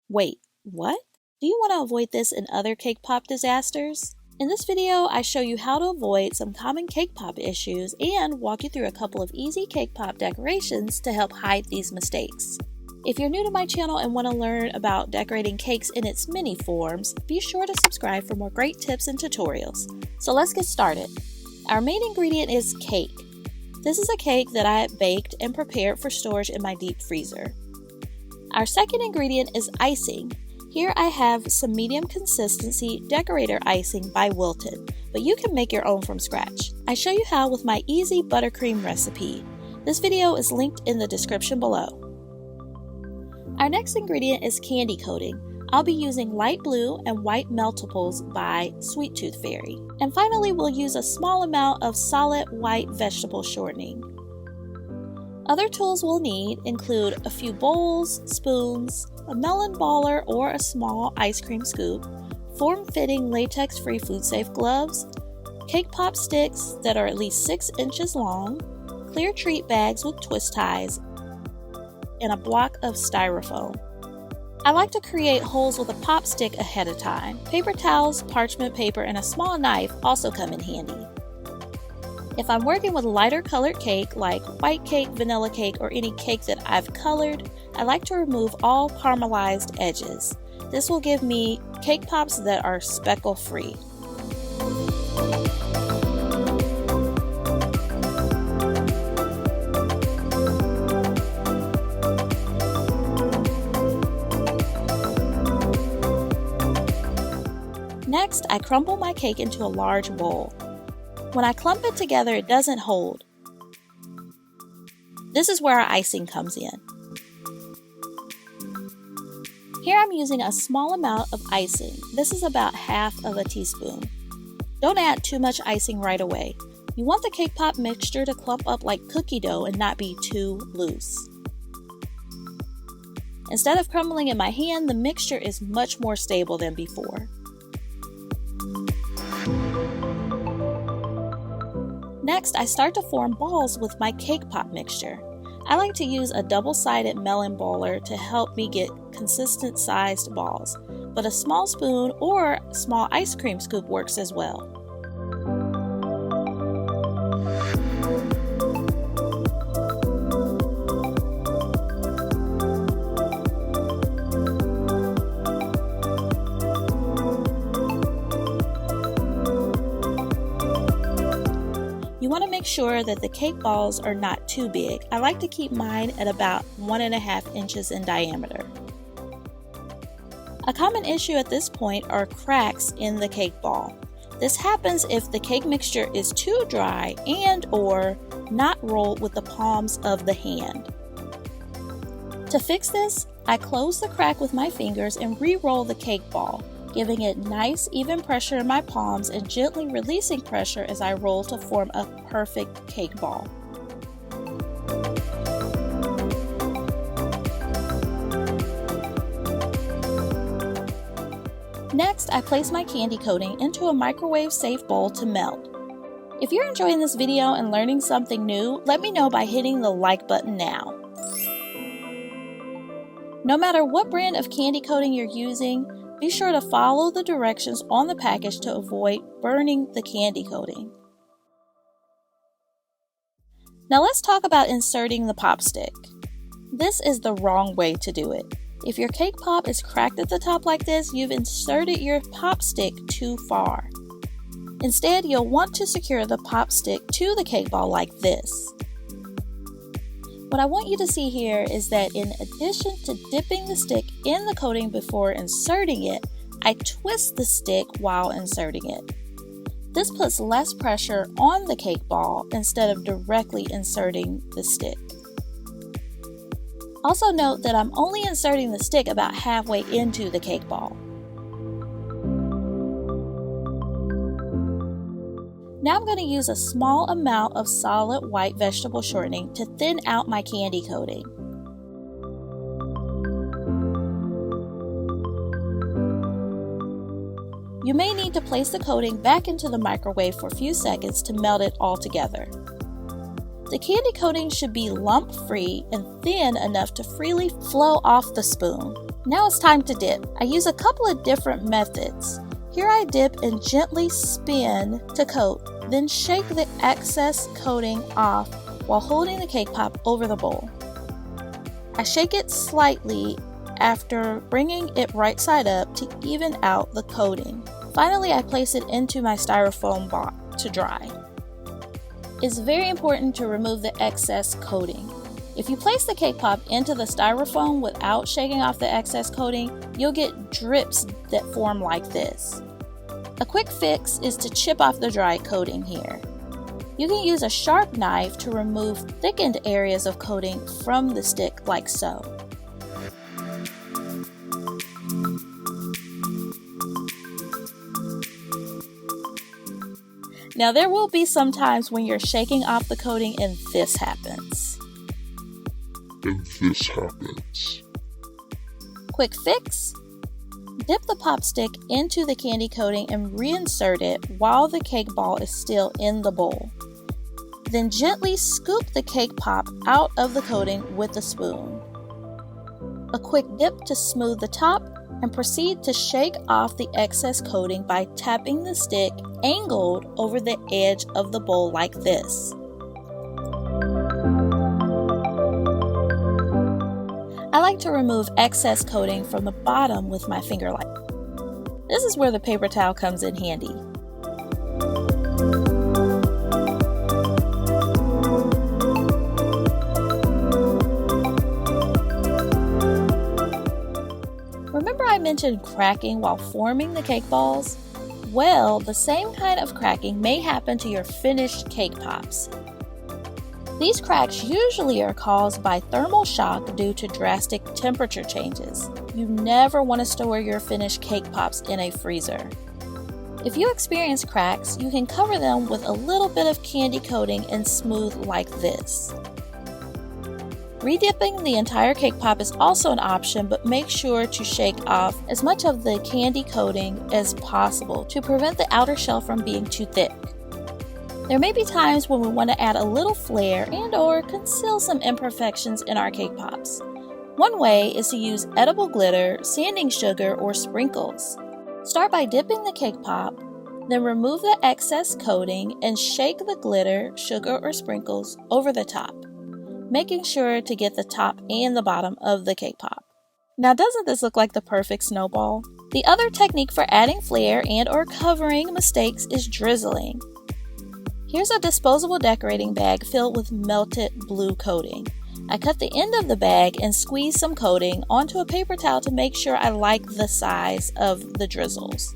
Wait, what? Do you want to avoid this and other cake pop disasters? In this video, I show you how to avoid some common cake pop issues and walk you through a couple of easy cake pop decorations to help hide these mistakes. If you're new to my channel and want to learn about decorating cakes in its many forms, be sure to subscribe for more great tips and tutorials. So let's get started. Our main ingredient is cake. This is a cake that I baked and prepared for storage in my deep freezer. Our second ingredient is icing. Here I have some medium consistency decorator icing by Wilton, but you can make your own from scratch. I show you how with my easy buttercream recipe. This video is linked in the description below. Our next ingredient is candy coating. I'll be using light blue and white meltables by Sweet Tooth Fairy. And finally, we'll use a small amount of solid white vegetable shortening. Other tools we'll need include a few bowls, spoons, a melon baller or a small ice cream scoop, form-fitting latex-free food-safe gloves, cake pop sticks that are at least 6 inches long, clear treat bags with twist ties, and a block of styrofoam. I like to create holes with a pop stick ahead of time. Paper towels, parchment paper, and a small knife also come in handy. If I'm working with lighter colored cake like white cake, vanilla cake, or any cake that I've colored, I like to remove all caramelized edges. This will give me cake pops that are speckle free. Next, I crumble my cake into a large bowl. When I clump it together, it doesn't hold. This is where our icing comes in. Here I'm using a small amount of icing. This is about half of a teaspoon. Don't add too much icing right away. You want the cake pop mixture to clump up like cookie dough and not be too loose. Instead of crumbling in my hand, the mixture is much more stable than before. Next, I start to form balls with my cake pop mixture. I like to use a double-sided melon baller to help me get consistent sized balls, but a small spoon or small ice cream scoop works as well. You want to make sure that the cake balls are not too big. I like to keep mine at about 1.5 inches in diameter. A common issue at this point are cracks in the cake ball. This happens if the cake mixture is too dry and/or not rolled with the palms of the hand. To fix this, I close the crack with my fingers and re-roll the cake ball, giving it nice even pressure in my palms and gently releasing pressure as I roll to form a perfect cake ball. Next, I place my candy coating into a microwave-safe bowl to melt. If you're enjoying this video and learning something new, let me know by hitting the like button now. No matter what brand of candy coating you're using, be sure to follow the directions on the package to avoid burning the candy coating. Now let's talk about inserting the pop stick. This is the wrong way to do it. If your cake pop is cracked at the top like this, you've inserted your pop stick too far. Instead, you'll want to secure the pop stick to the cake ball like this. What I want you to see here is that in addition to dipping the stick in the coating before inserting it, I twist the stick while inserting it. This puts less pressure on the cake ball instead of directly inserting the stick. Also note that I'm only inserting the stick about halfway into the cake ball. Now I'm going to use a small amount of solid white vegetable shortening to thin out my candy coating. You may need to place the coating back into the microwave for a few seconds to melt it all together. The candy coating should be lump-free and thin enough to freely flow off the spoon. Now it's time to dip. I use a couple of different methods. Here I dip and gently spin to coat, then shake the excess coating off while holding the cake pop over the bowl. I shake it slightly after bringing it right side up to even out the coating. Finally, I place it into my styrofoam box to dry. It's very important to remove the excess coating. If you place the cake pop into the styrofoam without shaking off the excess coating, you'll get drips that form like this. A quick fix is to chip off the dry coating here. You can use a sharp knife to remove thickened areas of coating from the stick like so. Now there will be some times when you're shaking off the coating and this happens. Quick fix: dip the pop stick into the candy coating and reinsert it while the cake ball is still in the bowl. Then gently scoop the cake pop out of the coating with a spoon. A quick dip to smooth the top, and proceed to shake off the excess coating by tapping the stick angled over the edge of the bowl like this. I like to remove excess coating from the bottom with my finger like this. This is where the paper towel comes in handy. Remember I mentioned cracking while forming the cake balls? Well, the same kind of cracking may happen to your finished cake pops. These cracks usually are caused by thermal shock due to drastic temperature changes. You never want to store your finished cake pops in a freezer. If you experience cracks, you can cover them with a little bit of candy coating and smooth like this. Redipping the entire cake pop is also an option, but make sure to shake off as much of the candy coating as possible to prevent the outer shell from being too thick. There may be times when we want to add a little flair and/or conceal some imperfections in our cake pops. One way is to use edible glitter, sanding sugar, or sprinkles. Start by dipping the cake pop, then remove the excess coating and shake the glitter, sugar, or sprinkles over the top, making sure to get the top and the bottom of the cake pop. Now doesn't this look like the perfect snowball? The other technique for adding flair and/or covering mistakes is drizzling. Here's a disposable decorating bag filled with melted blue coating. I cut the end of the bag and squeeze some coating onto a paper towel to make sure I like the size of the drizzles.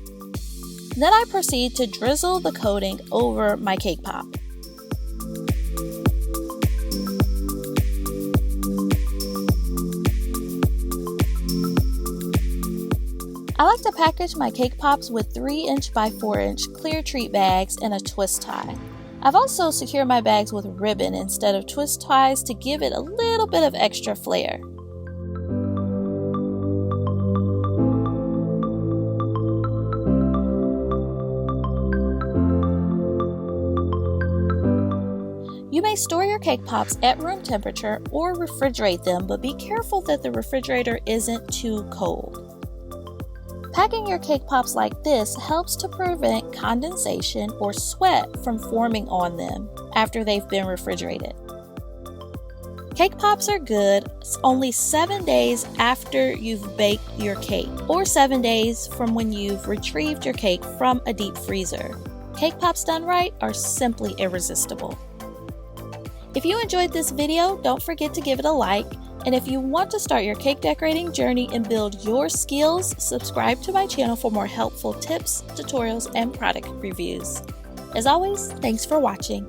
Then I proceed to drizzle the coating over my cake pop. I like to package my cake pops with 3" by 4" clear treat bags and a twist tie. I've also secured my bags with ribbon instead of twist ties to give it a little bit of extra flair. You may store your cake pops at room temperature or refrigerate them, but be careful that the refrigerator isn't too cold. Packing your cake pops like this helps to prevent condensation or sweat from forming on them after they've been refrigerated. Cake pops are good only 7 days after you've baked your cake, or 7 days from when you've retrieved your cake from a deep freezer. Cake pops done right are simply irresistible. If you enjoyed this video, don't forget to give it a like. And if you want to start your cake decorating journey and build your skills, subscribe to my channel for more helpful tips, tutorials, and product reviews. As always, thanks for watching.